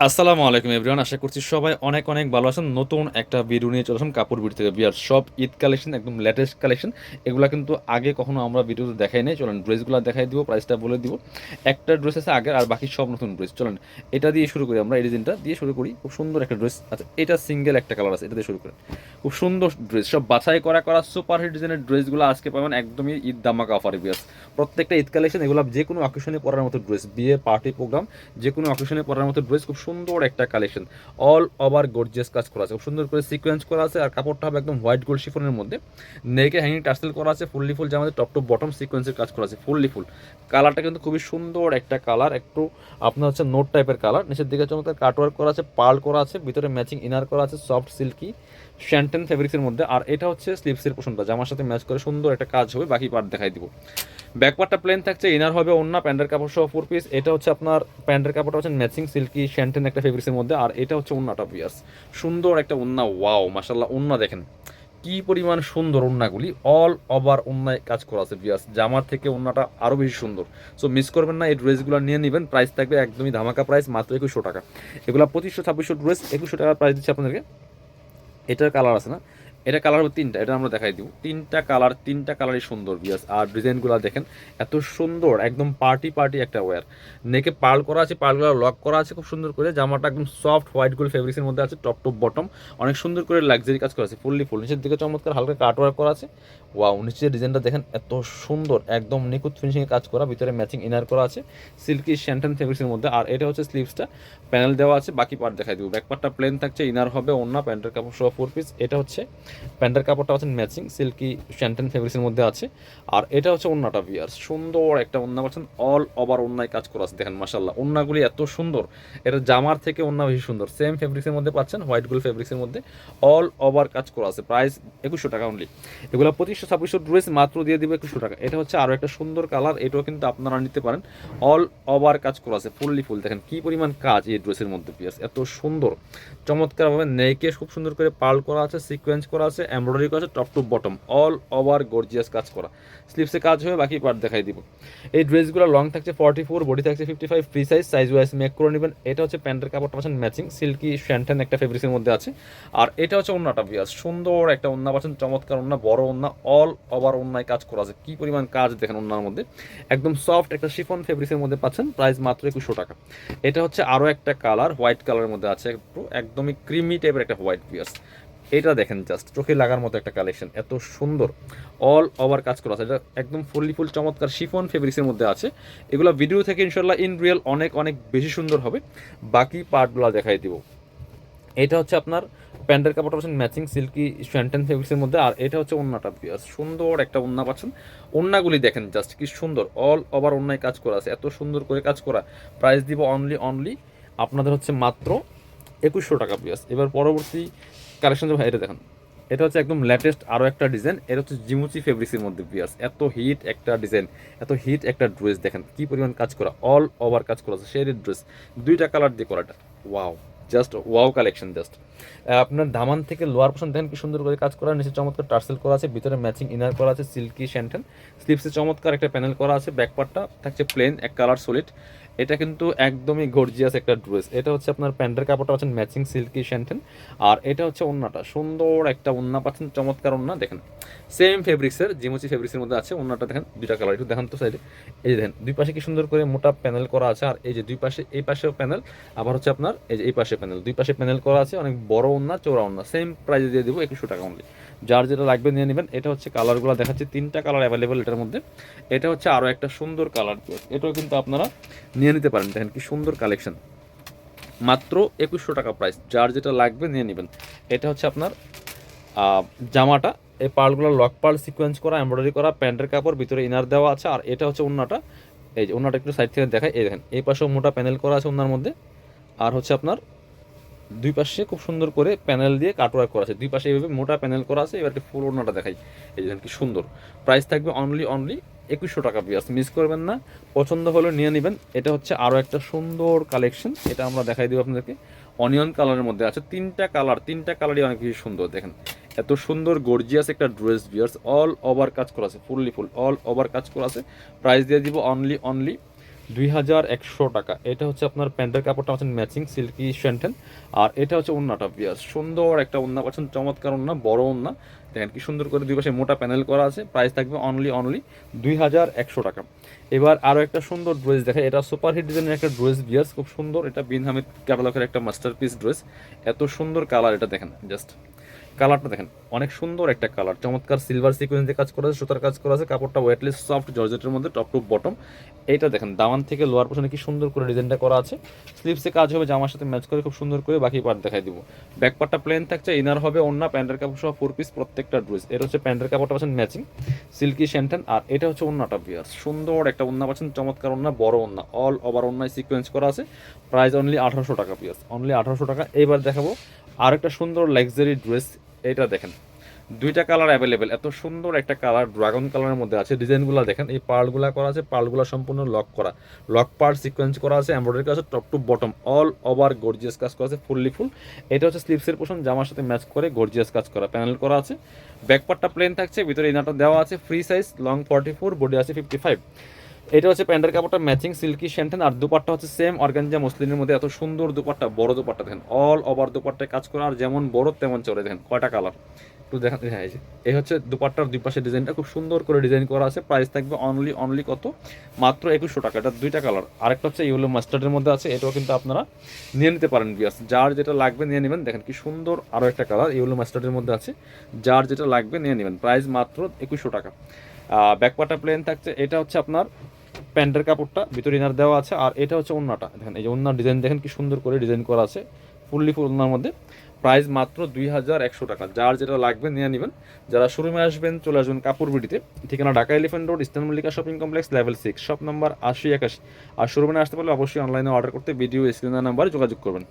আসসালামু আলাইকুম এভরিওয়ান, আশা করছি সবাই অনেক অনেক ভালো আছেন। নতুন একটা ভিডিও নিয়ে চলে আসলাম কাপড় বিড়ি থেকে। বিয়ার সব ঈদ কালেকশন, একদম লেটেস্ট কালেকশন। এগুলা কিন্তু আগে কখনো আমরা ভিডিওতে দেখাই নাই। চলেন ড্রেসগুলো দেখাই দিব, প্রাইসটা বলে দিব। একটা ড্রেস আছে আগের, আর বাকি সব নতুন ড্রেস। চলেন এটা দিয়ে শুরু করি, আমরা এই ডিজাইনটা দিয়ে শুরু করি। খুব সুন্দর একটা ড্রেস। আচ্ছা, এটা সিঙ্গেল একটা কালার আছে, এটা দিয়ে শুরু করি। খুব সুন্দর ড্রেস, সব বাছাই করা করা সুপার হিট ডিজাইনের ড্রেসগুলো আজকে পাবেন একদমই ঈদ ধামাকা অফারে। বিয়ার্স প্রত্যেকটা ঈদ কালেকশন, এগুলো যে কোনো অকেশনে পরার মতো ড্রেস, বিয়ে পার্টি প্রোগ্রাম যে কোনো অকেশনে পরার মতো ড্রেস। খুব সুন্দর একটা কালেকশন, অল ওভার গর্জিয়াস কাজ করা আছে, খুব সুন্দর করে সিকোয়েন্স করা আছে। আর কাপড়টা হবে একদম হোয়াইট গোল্ড শিফনের মধ্যে। নেকে হ্যাঙ্গিং টার্সেল করা আছে, ফুললি ফুল জামাতে টপ টু বটম সিকোয়েন্সের কাজ করা আছে, ফুললি ফুল। কালারটা কিন্তু খুবই সুন্দর একটা কালার, একটু আপনার হচ্ছে নোট টাইপের কালার। নিচের দিকে চমৎকার কাটওয়ার্ক করা আছে, পার্ল করা আছে, ভিতরে ম্যাচিং ইনার করা আছে সফট সিল্কি শ্যান্টেন ফেব্রিক্সের মধ্যে। আর এটা হচ্ছে স্লিপসের পোশনটা, জামার সাথে ম্যাচ করে সুন্দর একটা কাজ হবে। বাকি পার্ট দেখাই দিব। ব্যাকপার্টটা প্লেন থাকছে, ইনার হবে ওন্না, প্যান্টের কাপড় সহ 4 পিস। এটা হচ্ছে আপনার প্যান্টের কাপড়টা হচ্ছে ম্যাচিং সিল্কি শ্যান্টেন একটা ফেব্রিক্সের মধ্যে। আর এটা হচ্ছে ওন্নাটা বিয়ার্স, সুন্দর একটা ওন্না। ওয়াও মাশাল্লাহ, ওন্না দেখেন কি পরিমাণ সুন্দর। ওন্নাগুলি অল ওভার ওন্নায় কাজ করা আছে বিয়ার্স, জামার থেকে ওন্নাটা আরও বেশি সুন্দর। সো মিস করবেন না, এই ড্রেসগুলো নিয়ে নেবেন। প্রাইস থাকবে একদমই ধামাকা প্রাইস, মাত্র 2100 টাকা। এগুলো 2500-2600 ড্রেস 2100 টাকা প্রাইস দিচ্ছে আপনাদেরকে। এটার কালার আছে না, এটা কালার হবে তিনটা, এটা আমরা দেখাই দিব। তিনটা কালারই সুন্দর বিয়াস। আর ডিজাইনগুলো দেখেন এত সুন্দর, একদম পার্টি পার্টি একটা ওয়্যার। নেকে পার্ল করা আছে, পার্লগুলো লক করা আছে খুব সুন্দর করে। জামাটা একদম সফট হোয়াইট গোল্ড ফেব্রিক্সের মধ্যে আছে, টপ টু বটম অনেক সুন্দর করে লাক্সারি কাজ করা আছে, ফুললি ফুল। নিচের দিকে চমৎকার হালকা কাটওয়ার্ক করা আছে। ওয়াও, নিচের ডিজাইনটা দেখেন এত সুন্দর, একদম নিখুঁত ফিনিশিংয়ে কাজ করা, ভিতরে ম্যাচিং ইনার করা আছে সিল্কি শ্যান্টেন ফেব্রিক্সের মধ্যে। আর এটা হচ্ছে স্লিভসটা, প্যানেল দেওয়া আছে। বাকি পার্ট দেখাই দিব। ব্যাক পার্টটা প্লেন থাকছে, ইনার হবে ওন্না, প্যান্টের কাপড় সহ 4 পিস। এটা হচ্ছে প্যান্টের কাপড়টা হচ্ছে ম্যাচিং সিল্কি শ্যান্টেন ফেব্রিক্সের মধ্যে আছে। আর এটা হচ্ছে ওন্নাটা বিয়ার্স, সুন্দর একটা ওন্না পাচ্ছেন, অল ওভার ওন্নায় কাজ করা আছে। দেখেন মাশাল্লাহ, ওন্নাগুলি এত সুন্দর, এটা জামার থেকে ওন্না বেশি সুন্দর। সেম ফেব্রিক্সের মধ্যে পাচ্ছেন, হোয়াইট গোল্ড ফেব্রিক্সের মধ্যে অল ওভার কাজ করা আছে। প্রাইস 2100 টাকা অনলি। এগুলো 2500-2600 ড্রেস মাত্র দিয়ে দিব 2100 টাকা। এটা হচ্ছে আরও একটা সুন্দর কালার, এটাও কিন্তু আপনারা নিতে পারেন। অল ওভার কাজ করা আছে, ফুললি ফুল। দেখেন কি পরিমাণ কাজ এই ড্রেসের মধ্যে পিয়াস, এত সুন্দর চমৎকারভাবে নেকে খুব সুন্দর করে পার্ল করা আছে, সিকোয়েন্স করা আছে, এমব্রয়ডারি করা আছে, top to bottom all over gorgeous কাজ করা। স্লিপসে কাজ হয়ে বাকি পার্ট দেখাই দিব। এই ড্রেসগুলো লং থাকছে 44, বডি থাকছে 55, free size, size wise make করে নেবেন। এটা হচ্ছে প্যান্টের কাপড়টা পাচ্ছেন ম্যাচিং সিল্কি শ্যান্টেন একটা ফেব্রিক্সের মধ্যে আছে। আর এটা হচ্ছে ওন্নাটা বিয়াস, সুন্দর একটা ওন্না পাচ্ছেন, চমৎকার ওন্না, বড় ওন্না, অল ওভার ওন্নায় কাজ করা আছে। কি পরিমাণ কাজ দেখেন ওন্নার মধ্যে, একদম সফট একটা শিফন ফেব্রিক্সের মধ্যে পাচ্ছেন। প্রাইস মাত্র 2100 টাকা। এটা হচ্ছে আরও একটা কালার, হোয়াইট কালারের মধ্যে আছে, একটু একদমই ক্রিমি টাইপের একটা হোয়াইট পিয়ার্স। এটা দেখেন জাস্ট চোখে লাগার মতো একটা কালেকশন, এত সুন্দর অল ওভার কাজ করা আছে। এটা একদম ফুললি ফুল চমৎকার শিফন ফেব্রিক্সের মধ্যে আছে। এগুলো ভিডিও থেকে ইনশাল্লাহ ইন রিয়েল অনেক অনেক বেশি সুন্দর হবে। বাকি পার্টগুলো দেখাই দিব। এটা হচ্ছে আপনার প্যান্টের কাপড়টা পাচ্ছেন ম্যাচিং সিল্কি শ্যান্টেন ফেব্রিক্সের মধ্যে। আর এটা হচ্ছে ওন্নাটা পিয়াস, সুন্দর একটা ওন্না পাচ্ছেন। ওন্নাগুলি দেখেন জাস্ট কি সুন্দর, অল ওভার ওন্নায় কাজ করা আছে, এত সুন্দর করে কাজ করা। প্রাইস দিব অনলি আপনাদের হচ্ছে মাত্র 2100 টাকা পিয়াস। এবার পরবর্তী কালেকশন ভাই, এটা দেখেন, এটা হচ্ছে একদম লেটেস্ট আরও একটা ডিজাইন। এটা হচ্ছে জিমুচি ফেব্রিক্সের মধ্যে পিয়াস, এত হিট একটা ডিজাইন, এত হিট একটা ড্রেস। দেখেন কি পরিমাণ কাজ করা, অল ওভার কাজ করা আছে, শেডেড ড্রেস, দুইটা কালার দিয়ে করাটা। Wow, just wow collection just. আপনার দামান থেকে লোয়ার পোর্শন দেখেন কি সুন্দর করে কাজ করা, নিচে চমৎকার টার্সেল করা আছে, ভিতরে ম্যাচিং ইনার করা আছে সিল্কি শ্যান্টেন। স্লিপসে চমৎকার একটা প্যানেল করা আছে। ব্যাকপার্টটা থাকছে প্লেন, এক কালার সলিড। এটা কিন্তু একদমই গর্জিয়াস একটা ড্রেস। এটা হচ্ছে আপনার প্যান্টের কাপড়টা পাচ্ছেন ম্যাচিং সিল্কি শ্যান্টেন। আর এটা হচ্ছে ওন্নাটা, সুন্দর একটা ওন্না পাচ্ছেন, চমৎকার ওন্না। দেখেন সেম ফেব্রিক্সের, জিমুচি ফেব্রিক্সের মধ্যে আছে। ওন্নাটা দেখেন দুইটা কালার, একটু দেখান তো সাইডে। এই যে দেখেন দুই পাশে কি সুন্দর করে মোটা প্যানেল করা আছে। আর এই যে দুই পাশে, এই পাশেও প্যানেল, আবার হচ্ছে আপনার এই যে এই পাশে প্যানেল, দুই পাশে প্যানেল করা আছে। অনেক বড় ওন্না, চৌড়া ওন্না। সেম প্রাইসে দিয়ে দেবো 2100 টাকা অনলি। যার যেটা লাগবে নিয়ে নেবেন। এটা হচ্ছে কালারগুলো দেখাচ্ছি, তিনটা কালার অ্যাভেলেবেল এটার মধ্যে। এটা হচ্ছে আরও একটা সুন্দর কালার, এটাও কিন্তু আপনারা নিয়ে নিতে পারেন। দেখেন কি সুন্দর কালেকশন, মাত্র 2100 টাকা প্রাইস। যার যেটা লাগবে নিয়ে নেবেন। এটা হচ্ছে আপনার জামাটা, এই পার্লগুলো লক পার্ল সিকোয়েন্স করা, এমব্রয়ডারি করা, প্যান্টের কাপড়, ভিতরে ইনার দেওয়া আছে। আর এটা হচ্ছে ওন্নাটা, এই যে ওন্নাটা একটু সাইড থেকে দেখায়। এই দেখেন এই পাশেও মোটা প্যানেল করা আছে ওন্নার মধ্যে। আর হচ্ছে আপনার দুই পাশে খুব সুন্দর করে প্যানেল দিয়ে কাটওয়ার্ক করা আছে, দুই পাশে এইভাবে মোটা প্যানেল করা আছে। এবার ফুল ওড়নাটা দেখাই, এই দেখেন কি সুন্দর। প্রাইস থাকবে অনলি 2100 টাকা পিয়াস, মিস করবেন না। পছন্দ হলে নিয়ে নেবেন। এটা হচ্ছে আরও একটা সুন্দর কালেকশন, এটা আমরা দেখাই দেবো আপনাদেরকে। অনিয়ন কালারের মধ্যে আছে, তিনটা কালারই অনেক বেশি সুন্দর। দেখেন এত সুন্দর গর্জিয়াস একটা ড্রেস বিয়ার্স, অল ওভার কাজ করা আছে, ফুললি ফুল অল ওভার কাজ করা আছে। প্রাইস দিয়ে দিব অনলি 2100 টাকা। এটা হচ্ছে আপনার প্যান্টের কাপড়টা পাচ্ছেন ম্যাচিং সিল্কি শ্যান্টেন, আর এটা হচ্ছে ওড়নাটা বিয়ার সুন্দর একটা ওড়না পাচ্ছেন, চমৎকার ওড়না, বড় ওড়না। দেখেন কি সুন্দর করে দুই পাশে মোটা প্যানেল করা আছে। প্রাইস থাকবে অনলি 2100 টাকা। এবার আরও একটা সুন্দর ড্রেস দেখায়, এটা সুপার হিট ডিজাইনের একটা ড্রেস বিয়ার্স, খুব সুন্দর। এটা বিন হামিদ ক্যাটালগের একটা মাস্টারপিস ড্রেস। এত সুন্দর কালার, এটা দেখেন জাস্ট কালারটা দেখেন, অনেক সুন্দর একটা কালার, চমৎকার সিলভার সিকোয়েন্স দিয়ে কাজ করা আছে, সুতার কাজ করা আছে, কাপড়টা ওয়েটলেস সফট জর্জেটের মধ্যে টপ টু বটম। এইটা দেখেন দামান থেকে লোয়ার পোর্শনে কি সুন্দর করে ডিজাইনটা করা আছে। স্লিভসে কাজ হবে জামার সাথে ম্যাচ করে, খুব সুন্দর করে বাকি পার্ট দেখাই দিব। ব্যাক পার্টটা প্লেন থাকছে, ইনার হবে ওন্না, প্যান্টের কাপড় সহ 4 পিস প্রত্যেকটা ড্রেস। এটা হচ্ছে প্যান্টের কাপড়টা পাচ্ছেন ম্যাচিং সিল্কি শ্যান্টেন, আর এটা হচ্ছে ওন্নাটা বিয়ার সুন্দর একটা ওন্না পাচ্ছেন, চমৎকার ওন্না, বড় ওন্না, অল ওভার ওন্নায় সিকোয়েন্স করা আছে। প্রাইস অনলি 1800 টাকা বিয়ার, অনলি 1800 টাকা। এইবার দেখাবো আরেকটা সুন্দর লাক্সারি ড্রেস। এটা দেখেন দুইটা কালার অ্যাভেলেবেল, এত সুন্দর একটা কালার ড্রাগন কালারের মধ্যে আছে। ডিজাইনগুলো দেখেন, এই পার্লগুলো করা আছে, পার্লগুলো সম্পূর্ণ লক করা, লক পার্ট সিকোয়েন্স করা আছে, এমব্রয়ডারি কাজ আছে, top to bottom all over gorgeous কাজ করা আছে, ফুললি ফুল। এটা হচ্ছে স্লিভসের পোর্শন, জামার সাথে ম্যাচ করে গর্জিয়াস কাজ করা, প্যানেল করা আছে। ব্যাক পার্টটা প্লেন থাকছে, ভিতরে ইনারটা দেওয়া আছে ফ্রি সাইজ, লং 44, বডি আছে 55। এটা হচ্ছে প্যান্টের কাপড়টা ম্যাচিং সিল্কি শ্যান্টেন, আর দুপাট্টা হচ্ছে সেম অর্গানজা মসলিনের মধ্যে। এত সুন্দর দুপাট্টা, বড় দুপাট্টা দেখেন, অল ওভার দুপাট্টায় কাজ করা, আর যেমন বড় তেমন চলে। দেখেন কয়টা কালার একটু দেখেন। হ্যাঁ, এই হচ্ছে দুপাট্টার দুই পাশে ডিজাইনটা খুব সুন্দর করে ডিজাইন করা আছে। প্রাইস থাকবে অনলি কত, মাত্র 2100 টাকা। এটা দুইটা কালার, আরেকটা হচ্ছে ইয়েলো মাস্টার্ডের মধ্যে আছে, এটাও কিন্তু আপনারা নিয়ে নিতে পারেন বিয়ার্স, যার যেটা লাগবে নিয়ে নেবেন। দেখেন কি সুন্দর আরও একটা কালার ইয়েলো মাস্টার্ডের মধ্যে আছে, যার যেটা লাগবে নিয়ে নেবেন। প্রাইস মাত্র 2100 টাকা। ব্যাকপার্টটা প্লেন থাকছে। এটা হচ্ছে আপনার প্যান্টের কাপড়টা, ভিতরে ইনার দেওয়া আছে, আর এটা হচ্ছে ওন্নাটা। দেখেন এই যে ওন্নার ডিজাইন দেখেন কি সুন্দর করে ডিজাইন করা আছে, ফুললি ফুল ওন্নার মধ্যে। প্রাইস মাত্র 2100 টাকা, যার যেটা লাগবে নিয়ে নেবেন। যারা শোরুমে আসবেন চলে আসবেন কাপড় বিডিতে, ঠিকানা Dhaka elephant road, eastern Mallika shopping complex, level 6, shop number 8081। আর শোরুমে আসতে পারলে অবশ্যই অনলাইনে অর্ডার করতে ভিডিও স্ক্রিনের নাম্বারে যোগাযোগ করবেন।